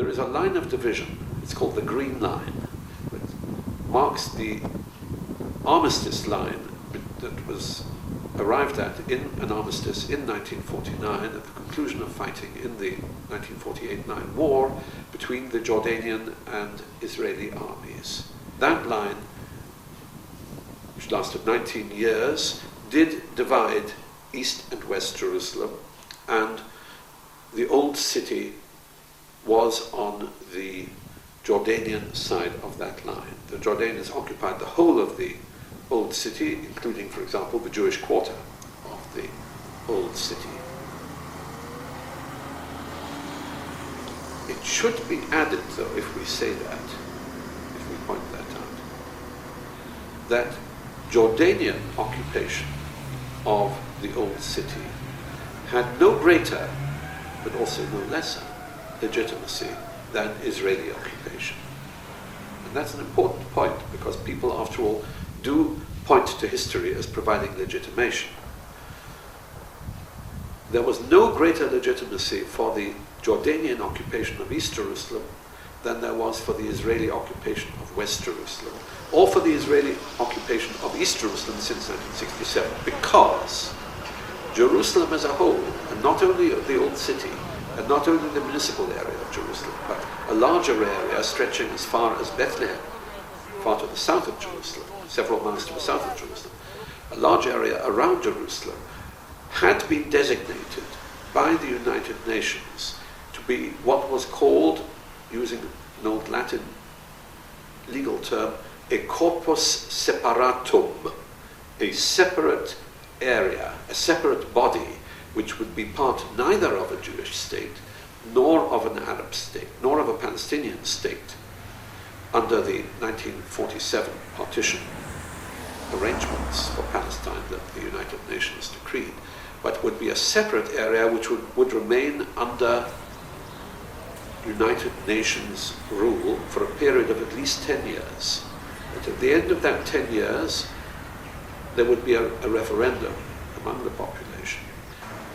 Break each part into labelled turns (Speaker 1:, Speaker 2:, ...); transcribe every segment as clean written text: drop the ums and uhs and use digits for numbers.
Speaker 1: there is a line of division. It's called the Green Line. It marks the armistice line that was arrived at in an armistice in 1949 at the conclusion of fighting in the 1948-9 war between the Jordanian and Israeli armies. That line, which lasted 19 years, did divide East and West Jerusalem, and the old city was on the Jordanian side of that line. The Jordanians occupied the whole of the old city, including, for example, the Jewish quarter of the old city. It should be added, though, if we say that, if we point that out, that Jordanian occupation of the old city had no greater, but also no lesser, legitimacy than Israeli occupation. And that's an important point, because people, after all, do point to history as providing legitimation. There was no greater legitimacy for the Jordanian occupation of East Jerusalem than there was for the Israeli occupation of West Jerusalem, or for the Israeli occupation of East Jerusalem since 1967, because Jerusalem as a whole, and not only the old city, and not only the municipal area of Jerusalem, but a larger area stretching as far as Bethlehem, far to the south of Jerusalem, several miles to the south of Jerusalem, a large area around Jerusalem, had been designated by the United Nations to be what was called, using an old Latin legal term, a corpus separatum, a separate area, a separate body, which would be part neither of a Jewish state, nor of an Arab state, nor of a Palestinian state, under the 1947 partition arrangements for Palestine that the United Nations decreed, but would be a separate area which would remain under United Nations rule for a period of at least 10 years. But at the end of that 10 years, there would be a referendum among the population,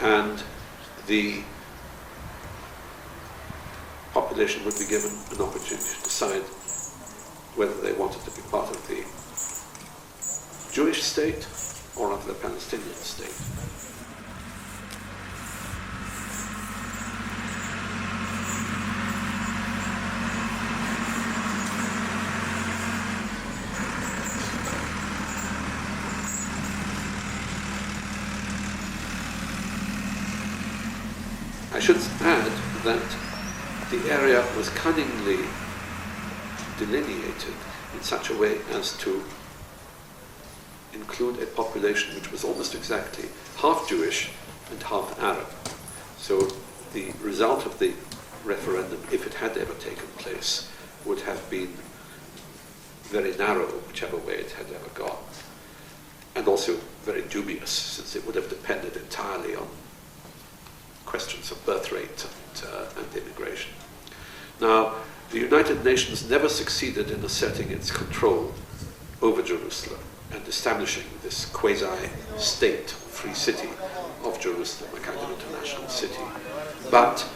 Speaker 1: and the population would be given an opportunity to decide whether they wanted to be part of the Jewish state or of the Palestinian state. I should add that the area was cunningly delineated in such a way as to include a population which was almost exactly half Jewish and half Arab. So the result of the referendum, if it had ever taken place, would have been very narrow, whichever way it had ever gone, and also very dubious, since it would have depended entirely on questions of birth rate and immigration. Now, the United Nations never succeeded in asserting its control over Jerusalem and establishing this quasi-state, free city of Jerusalem, a kind of international city. But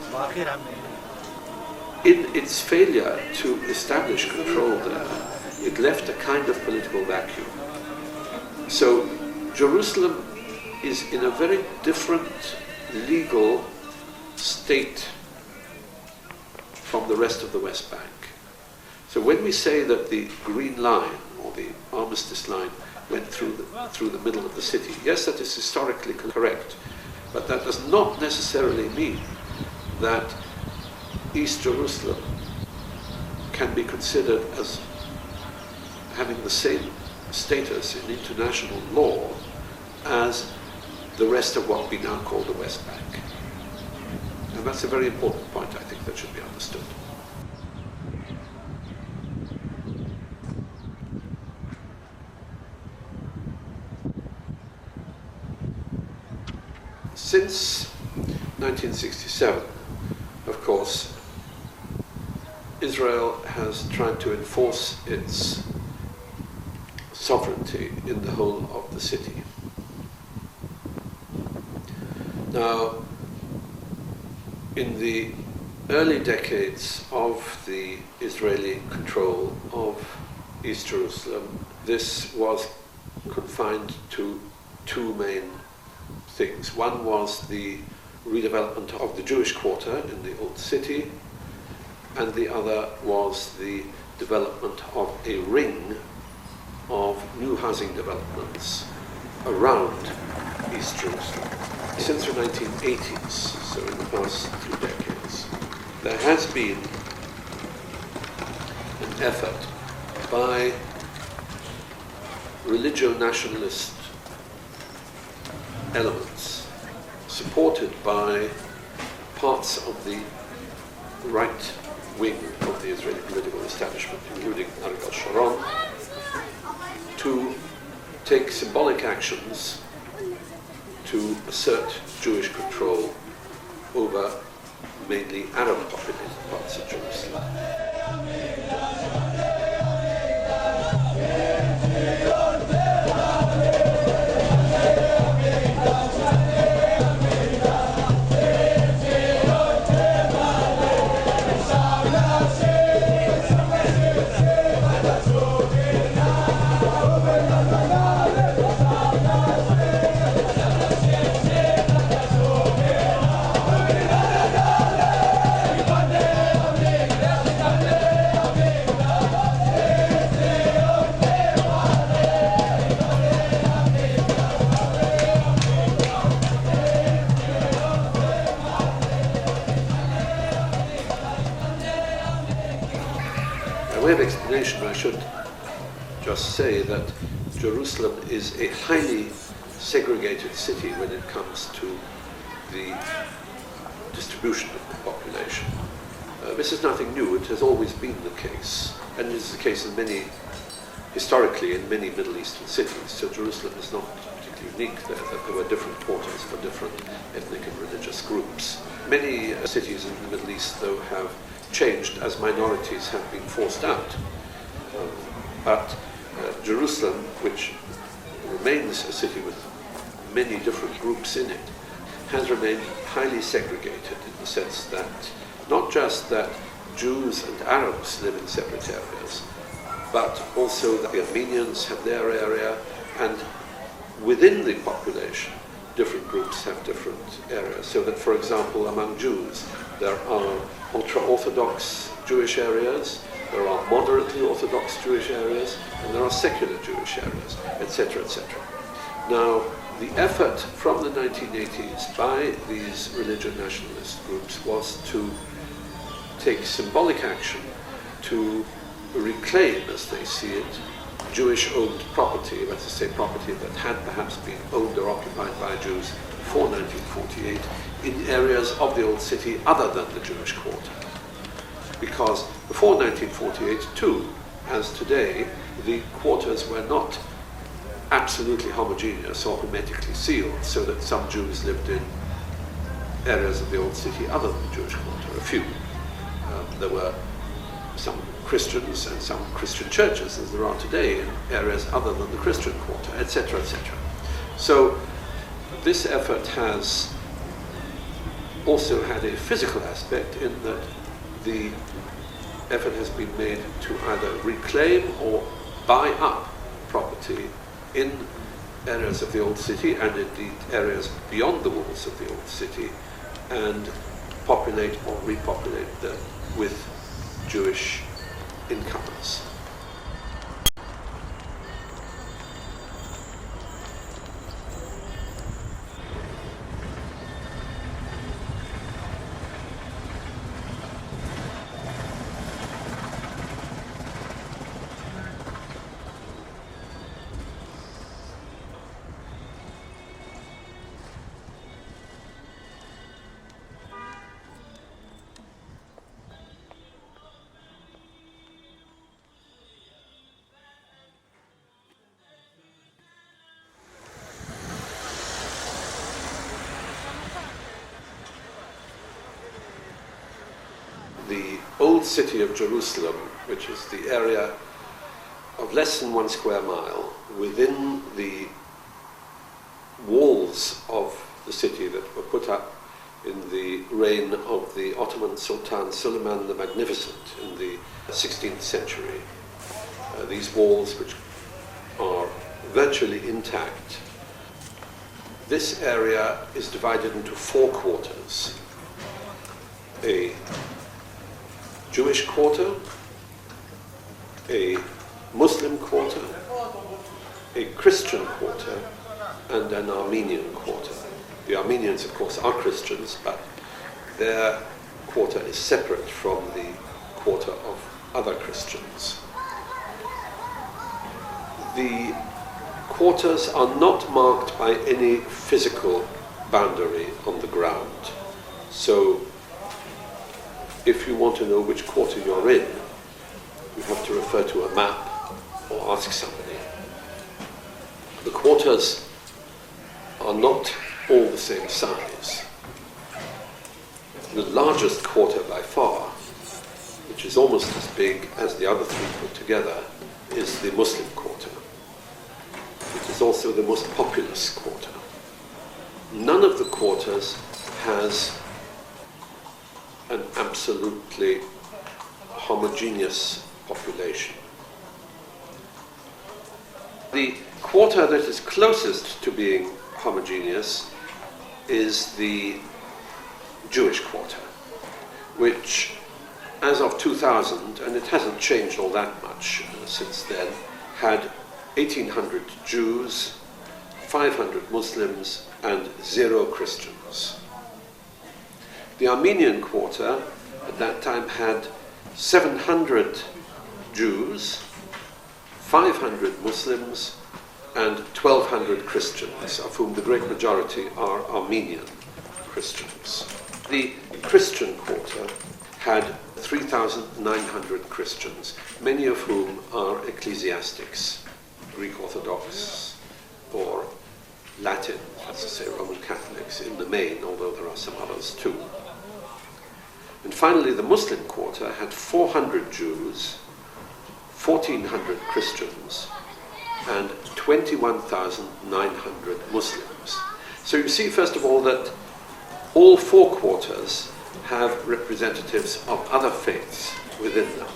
Speaker 1: in its failure to establish control there, it left a kind of political vacuum. So Jerusalem is in a very different legal state from the rest of the West Bank. So when we say that the Green Line, or the Armistice Line, went through the middle of the city, yes, that is historically correct, but that does not necessarily mean that East Jerusalem can be considered as having the same status in international law as the rest of what we now call the West Bank. And that's a very important point, I think, that should be understood. Since 1967, of course, Israel has tried to enforce its sovereignty in the whole of the city. Now, in the early decades of the Israeli control of East Jerusalem, this was confined to two main things. One was the redevelopment of the Jewish quarter in the Old City, and the other was the development of a ring of new housing developments around East Jerusalem. Since the 1980s, so in the past 2 decades, there has been an effort by religio-nationalist elements, supported by parts of the right wing of the Israeli political establishment, including Ariel Sharon, to take symbolic actions to assert Jewish control over mainly Arab-populated parts of Jerusalem. By way of explanation, I should just say that Jerusalem is a highly segregated city when it comes to the distribution of the population. This is nothing new. It has always been the case, and it is the case historically in many Middle Eastern cities. So Jerusalem is not particularly unique there, that there were different quarters for different ethnic and religious groups. Many cities in the Middle East, though, have changed as minorities have been forced out. But Jerusalem, which remains a city with many different groups in it, has remained highly segregated in the sense that not just that Jews and Arabs live in separate areas, but also that the Armenians have their area, and within the population, different groups have different areas. So that, for example, among Jews, there are ultra-Orthodox Jewish areas, there are moderately Orthodox Jewish areas, and there are secular Jewish areas, etc., etc. Now, the effort from the 1980s by these religious nationalist groups was to take symbolic action to reclaim, as they see it, Jewish-owned property, that is to say property that had perhaps been owned or occupied by Jews before 1948, in areas of the Old City other than the Jewish quarter. Because before 1948, too, as today, the quarters were not absolutely homogeneous or hermetically sealed, so that some Jews lived in areas of the Old City other than the Jewish quarter, a few. There were some Christians and some Christian churches, as there are today, in areas other than the Christian quarter, etc., etc. So this effort has also had a physical aspect in that the effort has been made to either reclaim or buy up property in areas of the Old City, and indeed areas beyond the walls of the Old City, and populate or repopulate them with Jewish incomers. The old city of Jerusalem, which is the area of less than 1 square mile within the walls of the city that were put up in the reign of the Ottoman Sultan Suleiman the Magnificent in the 16th century. These walls, which are virtually intact. This area is divided into 4 quarters. A Jewish quarter, a Muslim quarter, a Christian quarter, and an Armenian quarter. The Armenians, of course, are Christians, but their quarter is separate from the quarter of other Christians. The quarters are not marked by any physical boundary on the ground. So, if you want to know which quarter you're in, you have to refer to a map or ask somebody. The quarters are not all the same size. The largest quarter by far, which is almost as big as the other 3 put together, is the Muslim quarter. It is also the most populous quarter. None of the quarters has an absolutely homogeneous population. The quarter that is closest to being homogeneous is the Jewish quarter, which, as of 2000, and it hasn't changed all that much since then, had 1,800 Jews, 500 Muslims, and 0 Christians. The Armenian quarter at that time had 700 Jews, 500 Muslims, and 1,200 Christians, of whom the great majority are Armenian Christians. The Christian quarter had 3,900 Christians, many of whom are ecclesiastics, Greek Orthodox or Latin, that's to say Roman Catholics in the main, although there are some others too. And finally, the Muslim quarter had 400 Jews, 1,400 Christians, and 21,900 Muslims. So you see, first of all, that all 4 quarters have representatives of other faiths within them.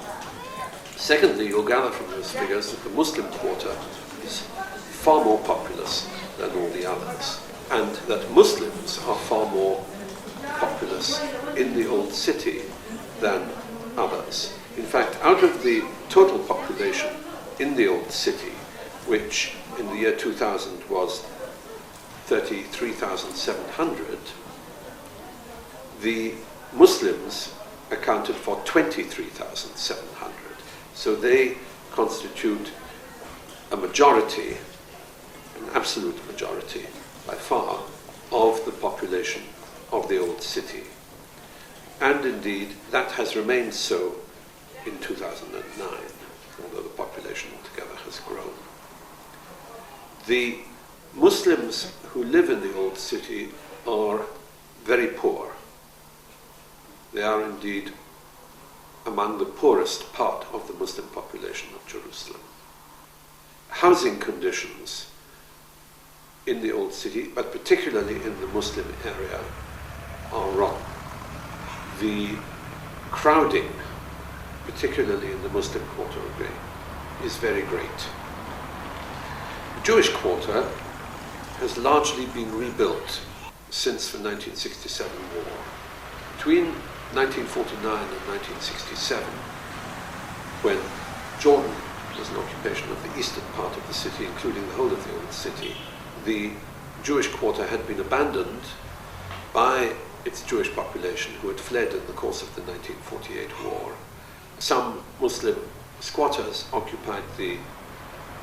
Speaker 1: Secondly, you'll gather from those figures that the Muslim quarter is far more populous than all the others, and that Muslims are far more populous in the old city than others. In fact, out of the total population in the old city, which in the year 2000 was 33,700, the Muslims accounted for 23,700. So they constitute a majority, an absolute majority by far, of the population of the old city. And indeed, that has remained so in 2009, although the population altogether has grown. The Muslims who live in the old city are very poor. They are indeed among the poorest part of the Muslim population of Jerusalem. Housing conditions in the old city, but particularly in the Muslim area, are rotten. The crowding, particularly in the Muslim quarter, is very great. The Jewish quarter has largely been rebuilt since the 1967 war. Between 1949 and 1967, when Jordan was an occupation of the eastern part of the city, including the whole of the old city, the Jewish quarter had been abandoned by its Jewish population who had fled in the course of the 1948 war. Some Muslim squatters occupied the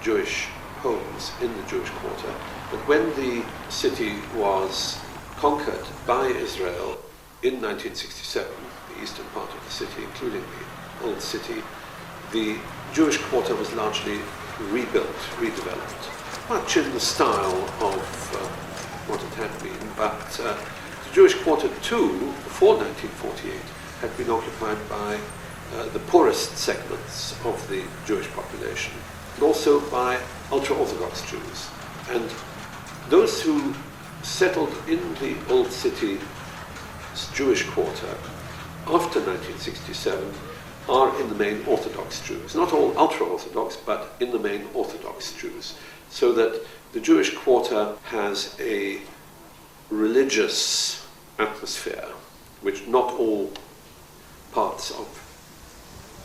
Speaker 1: Jewish homes in the Jewish quarter, but when the city was conquered by Israel in 1967, the eastern part of the city, including the old city, the Jewish quarter was largely rebuilt, redeveloped, much in the style of what it had been, but the Jewish quarter too, before 1948, had been occupied by the poorest segments of the Jewish population, and also by ultra-Orthodox Jews. And those who settled in the old city Jewish quarter after 1967 are in the main Orthodox Jews. Not all ultra-Orthodox, but in the main Orthodox Jews. So that the Jewish quarter has a religious atmosphere, which not all parts of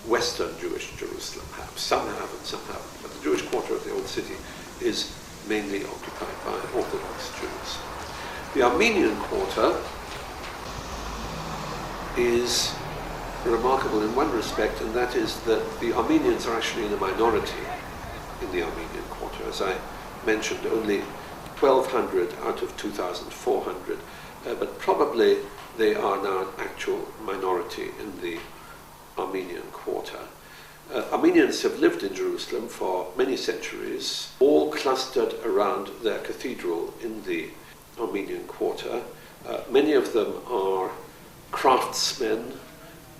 Speaker 1: Western Jewish Jerusalem have. Some have and some haven't. But the Jewish quarter of the Old City is mainly occupied by Orthodox Jews. The Armenian quarter is remarkable in one respect, and that is that the Armenians are actually in a minority in the Armenian quarter. As I mentioned, only 1,200 out of 2,400, but probably they are now an actual minority in the Armenian quarter. Armenians have lived in Jerusalem for many centuries, all clustered around their cathedral in the Armenian quarter. Many of them are craftsmen,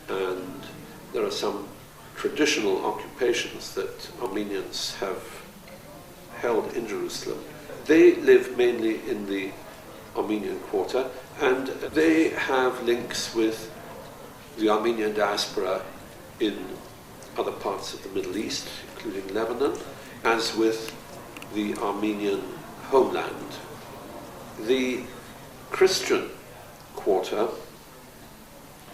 Speaker 1: and there are some traditional occupations that Armenians have held in Jerusalem. They live mainly in the Armenian quarter, and they have links with the Armenian diaspora in other parts of the Middle East, including Lebanon, as with the Armenian homeland. The Christian quarter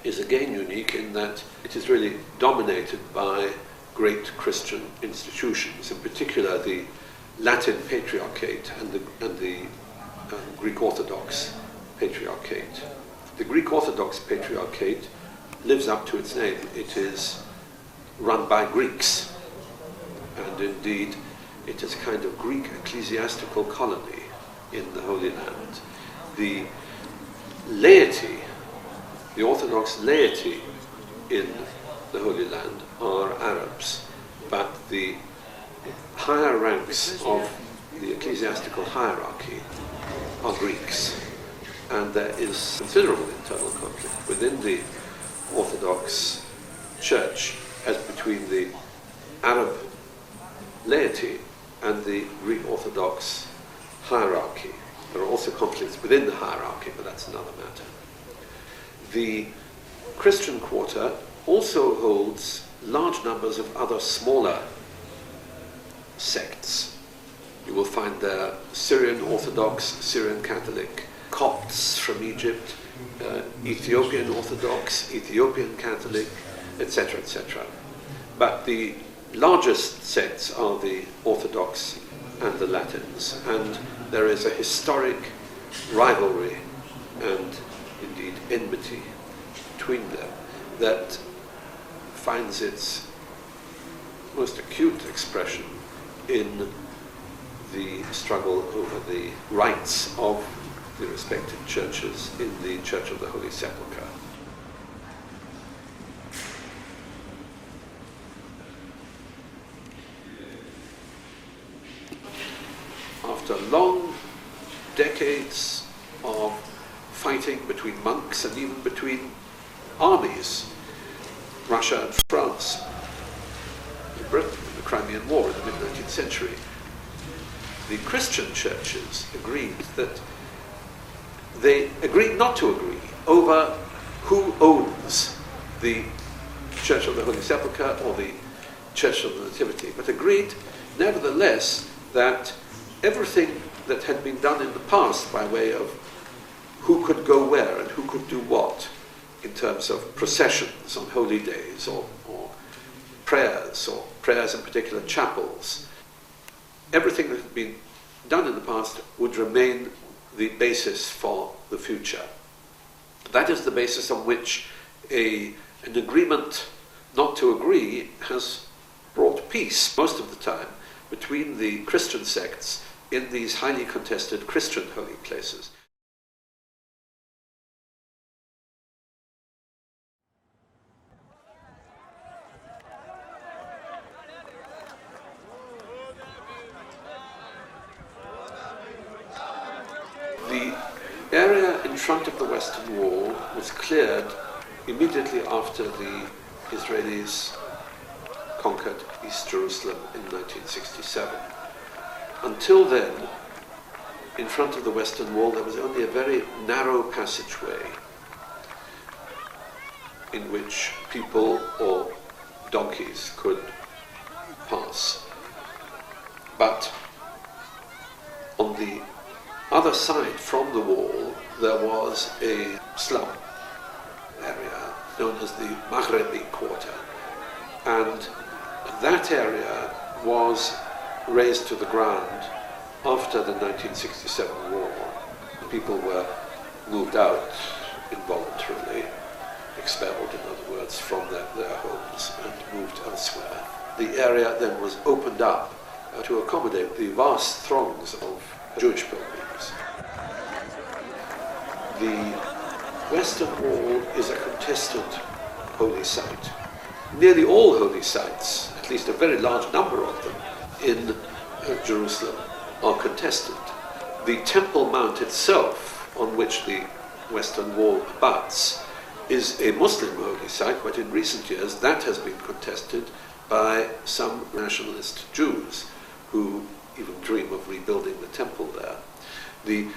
Speaker 1: is again unique in that it is really dominated by great Christian institutions, in particular the Latin Patriarchate and the Greek Orthodox Patriarchate. The Greek Orthodox Patriarchate lives up to its name. It is run by Greeks, and indeed it is a kind of Greek ecclesiastical colony in the Holy Land. The laity, the Orthodox laity in the Holy Land are Arabs, but the higher ranks of the ecclesiastical hierarchy are Greeks, and there is considerable internal conflict within the Orthodox Church as between the Arab laity and the Greek Orthodox hierarchy. There are also conflicts within the hierarchy, but that's another matter. The Christian quarter also holds large numbers of other smaller sects. You will find there Syrian Orthodox, Syrian Catholic, Copts from Egypt, Ethiopian Orthodox, Ethiopian Catholic, etc., etc. But the largest sects are the Orthodox and the Latins, and there is a historic rivalry and indeed enmity between them that finds its most acute expression in the struggle over the rights of the respective churches in the Church of the Holy Sepulchre. After long decades of fighting between monks and even between armies, Russia and France, and Britain in the Crimean War in the mid-19th century, the Christian churches agreed that they agreed not to agree over who owns the Church of the Holy Sepulchre or the Church of the Nativity, but agreed nevertheless that everything that had been done in the past by way of who could go where and who could do what in terms of processions on holy days or prayers in particular chapels, everything that had been done in the past would remain the basis for the future. That is the basis on which an agreement not to agree has brought peace most of the time between the Christian sects in these highly contested Christian holy places. The area in front of the Western Wall was cleared immediately after the Israelis conquered East Jerusalem in 1967. Until then, in front of the Western Wall, there was only a very narrow passageway in which people or donkeys could pass. But on the other side from the wall there was a slum area known as the Maghrebi quarter, and that area was razed to the ground after the 1967 war. People were moved out involuntarily, expelled, in other words, from their homes and moved elsewhere. The area then was opened up to accommodate the vast throngs of Jewish pilgrims. The Western Wall is a contested holy site. Nearly all holy sites, at least a very large number of them in Jerusalem, are contested. The Temple Mount itself, on which the Western Wall abuts, is a Muslim holy site, but in recent years that has been contested by some nationalist Jews who even dream of rebuilding the temple there. The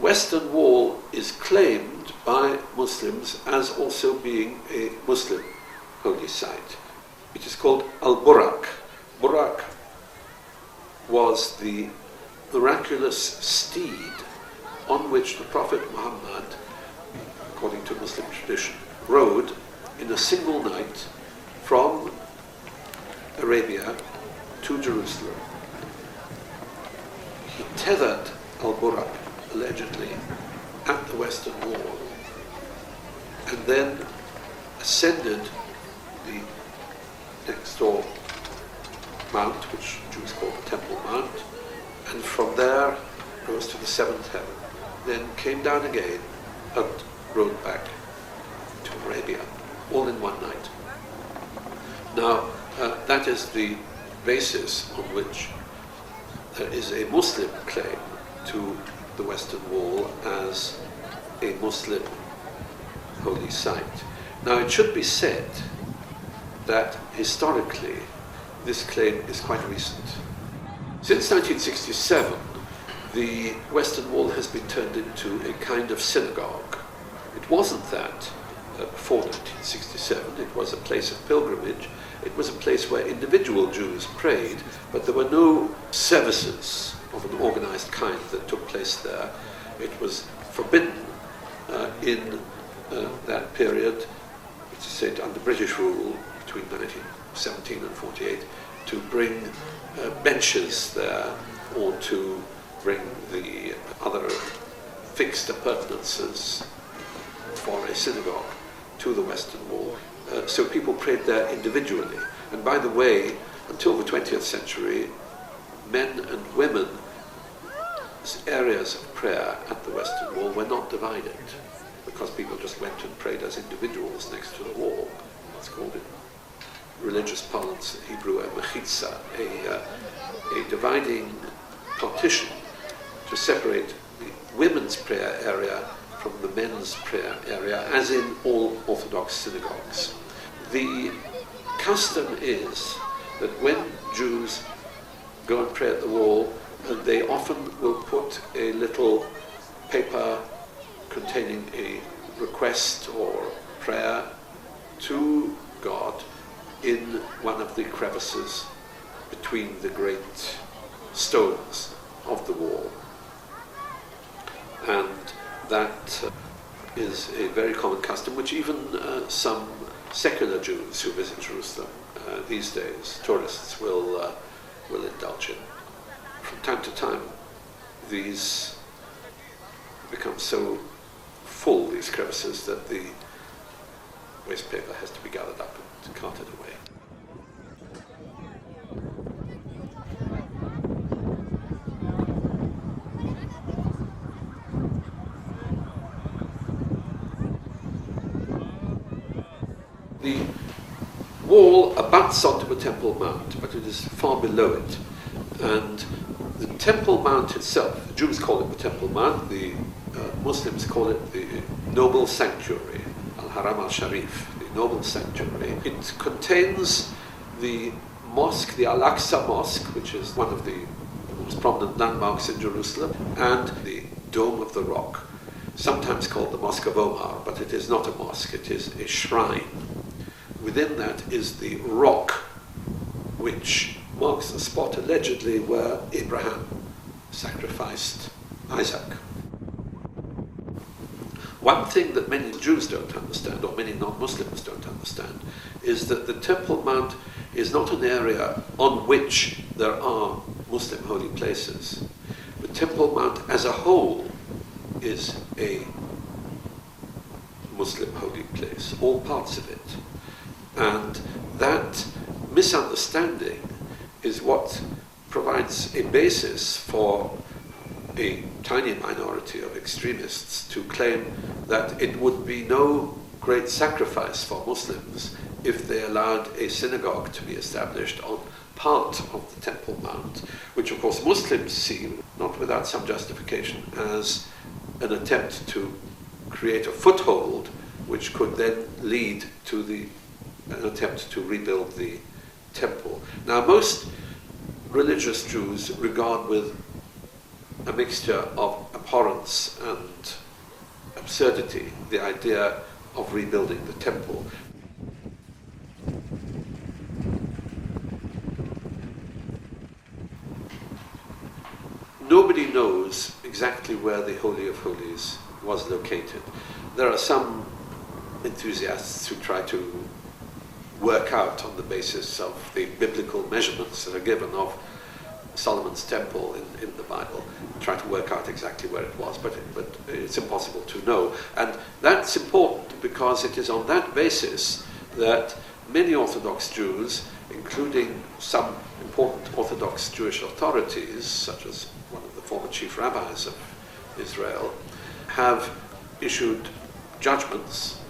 Speaker 1: Western Wall is claimed by Muslims as also being a Muslim holy site. It is called Al-Burak. Burak was the miraculous steed on which the Prophet Muhammad, according to Muslim tradition, rode in a single night from Arabia to Jerusalem. He tethered Al-Burak, allegedly, at the Western Wall, and then ascended the next door mount, which Jews call the Temple Mount, and from there rose to the seventh heaven, then came down again and rode back to Arabia, all in one night. Now, that is the basis on which there is a Muslim claim to the Western Wall as a Muslim holy site. Now, it should be said that historically this claim is quite recent. Since 1967, the Western Wall has been turned into a kind of synagogue. It wasn't that before 1967. It was a place of pilgrimage. It was a place where individual Jews prayed, but there were no services of an organized kind that took place there. It was forbidden in that period, which is said under British rule between 1917 and 48, to bring benches there or to bring the other fixed appurtenances for a synagogue to the Western Wall. So people prayed there individually. And by the way, until the 20th century, men and women's areas of prayer at the Western Wall were not divided, because people just went and prayed as individuals next to the wall. It's called in religious parlance in Hebrew a mechitza, a dividing partition to separate the women's prayer area from the men's prayer area, as in all Orthodox synagogues. The custom is that when Jews go and pray at the wall, they often will put a little paper containing a request or prayer to God in one of the crevices between the great stones of the wall. And that is a very common custom, which even some secular Jews who visit Jerusalem these days, tourists, will indulge in. From time to time, these become so full, these crevices, that the waste paper has to be gathered up and carted away. The wall abuts onto the Temple Mount, but it is far below it. And the Temple Mount itself, the Jews call it the Temple Mount, the Muslims call it the Noble Sanctuary, Al-Haram al-Sharif, the Noble Sanctuary. It contains the mosque, the Al-Aqsa Mosque, which is one of the most prominent landmarks in Jerusalem, and the Dome of the Rock. sometimes called the Mosque of Omar, but it is not a mosque, it is a shrine. Within that is the rock which marks the spot allegedly where Abraham sacrificed Isaac. One thing that many Jews don't understand, or many non-Muslims don't understand, is that the Temple Mount is not an area on which there are Muslim holy places. The Temple Mount as a whole is a Muslim holy place, all parts of it. And that misunderstanding is what provides a basis for a tiny minority of extremists to claim that it would be no great sacrifice for Muslims if they allowed a synagogue to be established on part of the Temple Mount, which of course Muslims see, not without some justification, as an attempt to create a foothold which could then lead to an attempt to rebuild the temple. Now, most religious Jews regard with a mixture of abhorrence and absurdity the idea of rebuilding the temple. Nobody knows exactly where the Holy of Holies was located. There are some enthusiasts who try to work out on the basis of the biblical measurements that are given of Solomon's temple in the Bible, try to work out exactly where it was, but it's impossible to know. And that's important because it is on that basis that many Orthodox Jews, including some important Orthodox Jewish authorities, such as one of the former chief rabbis of Israel, have issued judgments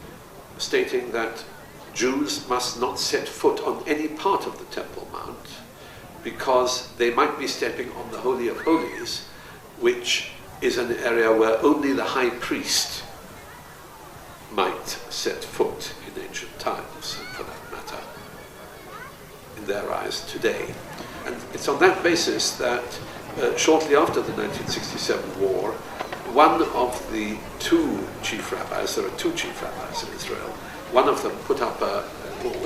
Speaker 1: stating that Jews must not set foot on any part of the Temple Mount because they might be stepping on the Holy of Holies, which is an area where only the high priest might set foot in ancient times, and for that matter, in their eyes today. And it's on that basis that shortly after the 1967 war, one of the two chief rabbis, there are two chief rabbis in Israel, one of them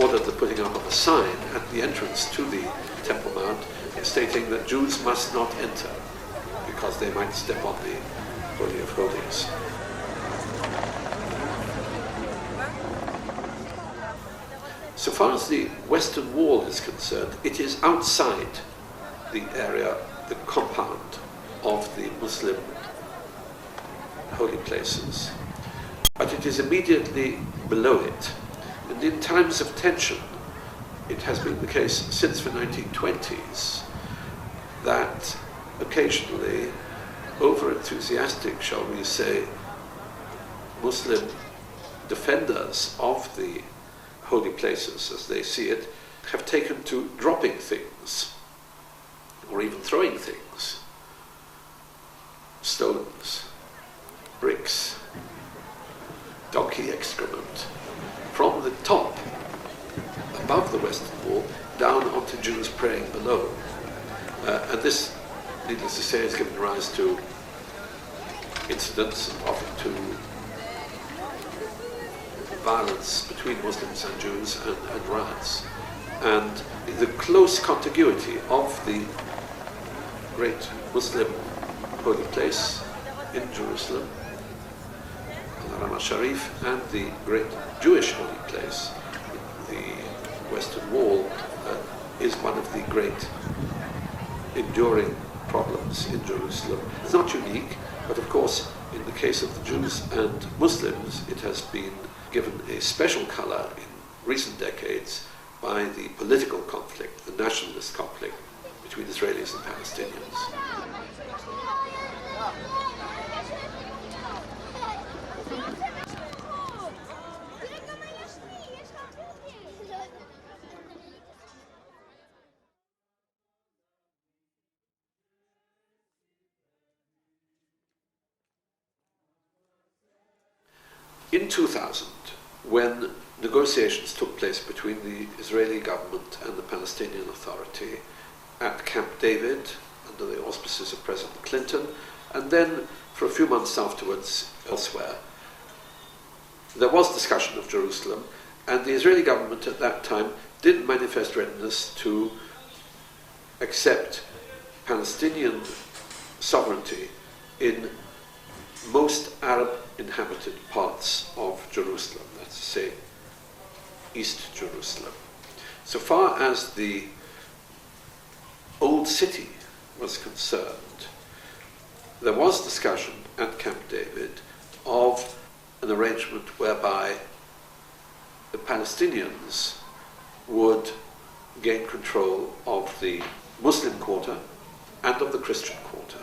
Speaker 1: ordered the putting up of a sign at the entrance to the Temple Mount stating that Jews must not enter because they might step on the Holy of Holies. So far as the Western Wall is concerned, it is outside the area, the compound of the Muslim holy places, but it is immediately below it. And in times of tension, it has been the case since the 1920s that occasionally over-enthusiastic, shall we say, Muslim defenders of the holy places, as they see it, have taken to dropping things, or even throwing things, stones, bricks, donkey excrement, from the top, above the Western Wall, down onto Jews praying below. And this, needless to say, has given rise to incidents and often to violence between Muslims and Jews and riots. And the close contiguity of the great Muslim holy place in Jerusalem, Al-Haram al-Sharif, and the great Jewish holy place, the Western Wall, is one of the great enduring problems in Jerusalem. It's not unique, but of course, in the case of the Jews and Muslims, it has been given a special color in recent decades by the political conflict, the nationalist conflict between Israelis and Palestinians. In 2000, when negotiations took place between the Israeli government and the Palestinian Authority at Camp David, under the auspices of President Clinton, And then, for a few months afterwards, elsewhere, there was discussion of Jerusalem, and the Israeli government at that time did manifest readiness to accept Palestinian sovereignty in most Arab-inhabited parts of Jerusalem, that's to say, East Jerusalem. So far as the Old City was concerned, there was discussion at Camp David of an arrangement whereby the Palestinians would gain control of the Muslim quarter and of the Christian quarter.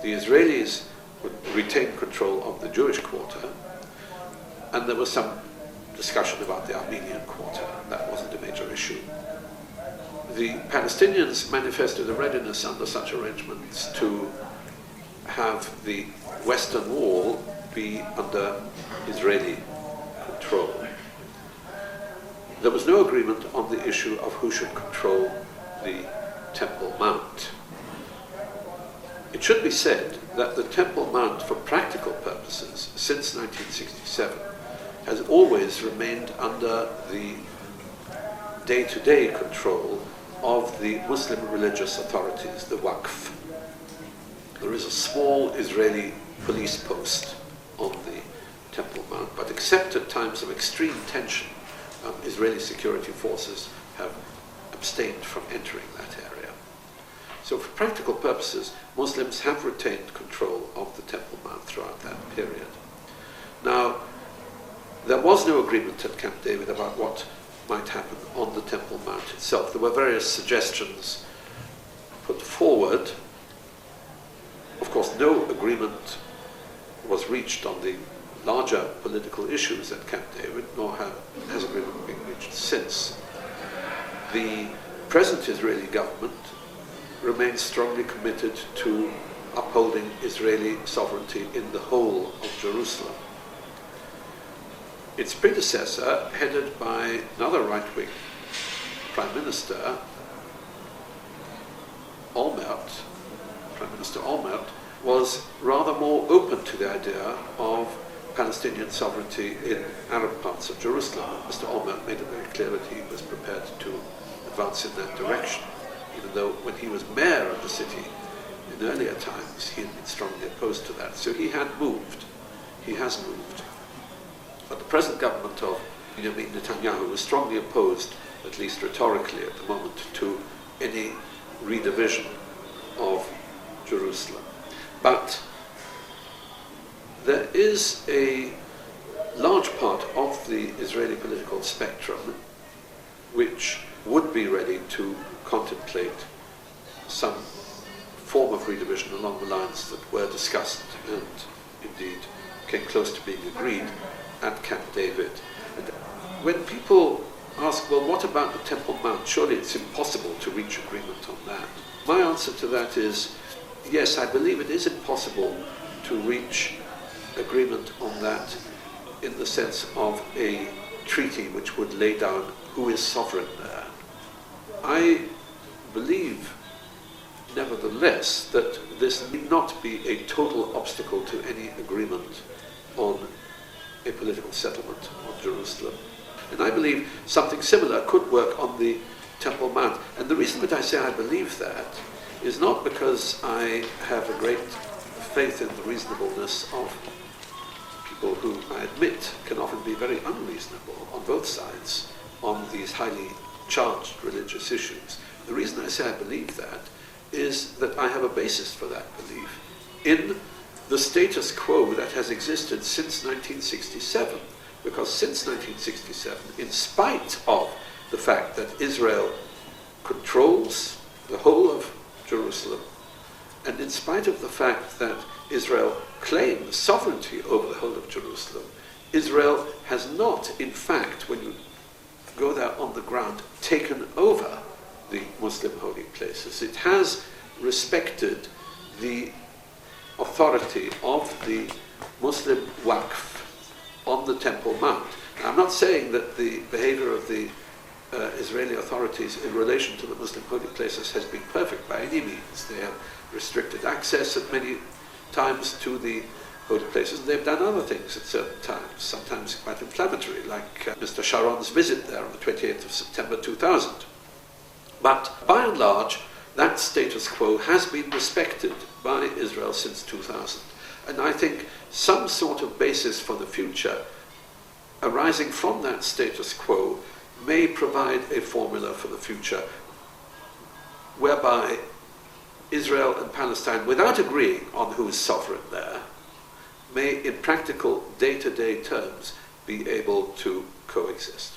Speaker 1: The Israelis would retain control of the Jewish quarter, and there was some discussion about the Armenian quarter. That wasn't a major issue. The Palestinians manifested a readiness under such arrangements to have the Western Wall be under Israeli control. There was no agreement on the issue of who should control the Temple Mount. It should be said that the Temple Mount, for practical purposes, since 1967, has always remained under the day-to-day control of the Muslim religious authorities, the Waqf. There is a small Israeli police post on the Temple Mount, but except at times of extreme tension, Israeli security forces have abstained from entering that area. So for practical purposes, Muslims have retained control of the Temple Mount throughout that period. Now, there was no agreement at Camp David about what might happen on the Temple Mount itself. There were various suggestions put forward. Of course, no agreement was reached on the larger political issues at Camp David, nor has agreement been reached since. The present Israeli government remains strongly committed to upholding Israeli sovereignty in the whole of Jerusalem. Its predecessor, headed by another right-wing Prime Minister, Prime Minister Olmert, was rather more open to the idea of Palestinian sovereignty in Arab parts of Jerusalem. Mr. Olmert made it very clear that he was prepared to advance in that direction, even though when he was mayor of the city in earlier times, he had been strongly opposed to that. So he has moved. But the present government of Benjamin Netanyahu is strongly opposed, at least rhetorically at the moment, to any redivision of Jerusalem. But there is a large part of the Israeli political spectrum which would be ready to contemplate some form of redivision along the lines that were discussed and indeed came close to being agreed at Camp David. And when people ask, well, what about the Temple Mount? Surely it's impossible to reach agreement on that. My answer to that is, yes, I believe it is impossible to reach agreement on that in the sense of a treaty which would lay down who is sovereign there. I believe, nevertheless, that this need not be a total obstacle to any agreement on a political settlement on Jerusalem. And I believe something similar could work on the Temple Mount. And the reason that I say I believe that is not because I have a great faith in the reasonableness of people who, I admit, can often be very unreasonable on both sides on these highly charged religious issues. The reason I say I believe that is that I have a basis for that belief in the status quo that has existed since 1967. Because since 1967, in spite of the fact that Israel controls the whole of Jerusalem, and in spite of the fact that Israel claims sovereignty over the whole of Jerusalem, Israel has not, in fact, when you go there on the ground, taken over the Muslim holy places. It has respected the authority of the Muslim Waqf on the Temple Mount. Now, I'm not saying that the behavior of the Israeli authorities in relation to the Muslim holy places has been perfect by any means. They have restricted access at many times to the holy places, and they've done other things at certain times, sometimes quite inflammatory, like Mr. Sharon's visit there on the 28th of September 2000. But by and large, that status quo has been respected by Israel since 2000. And I think some sort of basis for the future arising from that status quo may provide a formula for the future whereby Israel and Palestine, without agreeing on who is sovereign there, may in practical day-to-day terms be able to coexist.